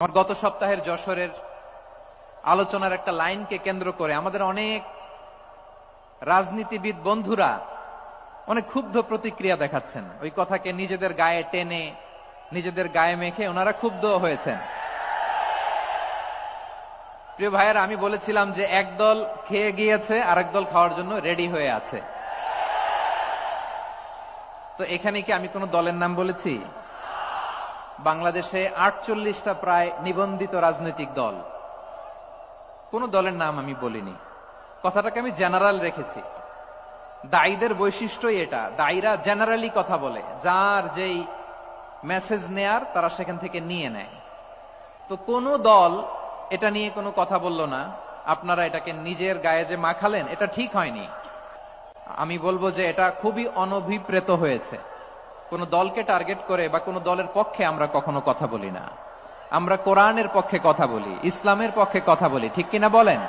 আমার গত সপ্তাহের যশোরের আলোচনার একটা লাইনকে কেন্দ্র করে আমাদের অনেক রাজনীতিবিদ বন্ধুরা অনেক ক্ষুব্ধ প্রতিক্রিয়া দেখাচ্ছেন। ওই কথাকে নিজেদের গায়ে টেনে, নিজেদের গায়ে মেখে ওনারা ক্ষুব্ধ হয়েছেন। প্রিয় ভাইয়েরা, আমি বলেছিলাম যে একদল খেয়ে গিয়েছে, আরেক দল খাওয়ার জন্য রেডি হয়ে আছে। তো এখানে কি আমি কোনো দলের নাম বলেছি? বাংলাদেশে 48টা প্রায় নিবন্ধিত রাজনৈতিক দল, কোন দলের নাম আমি বলিনি। কথাটাকে আমি জেনারেল রেখেছি। দায়ীদের বৈশিষ্ট্যই এটা, দায়ীরা জেনারেলি কথা বলে, যার যেই মেসেজ নেয়ার তারা সেখান থেকে নিয়ে নেয়। তো কোন দল এটা নিয়ে কোনো কথা বলল না। আপনারা এটাকে নিজের গায়ে যে মাখালেন, এটা ঠিক হয়নি। আমি বলবো যে এটা খুবই অনভিপ্রেত হয়েছে। কোন দলকে টার্গেট করে বা কোন দলের পক্ষে আমরা কখনো কথা বলি না। আমরা কোরআনের পক্ষে কথা বলি, ইসলামের পক্ষে কথা বলি, ঠিক কিনা বলেন?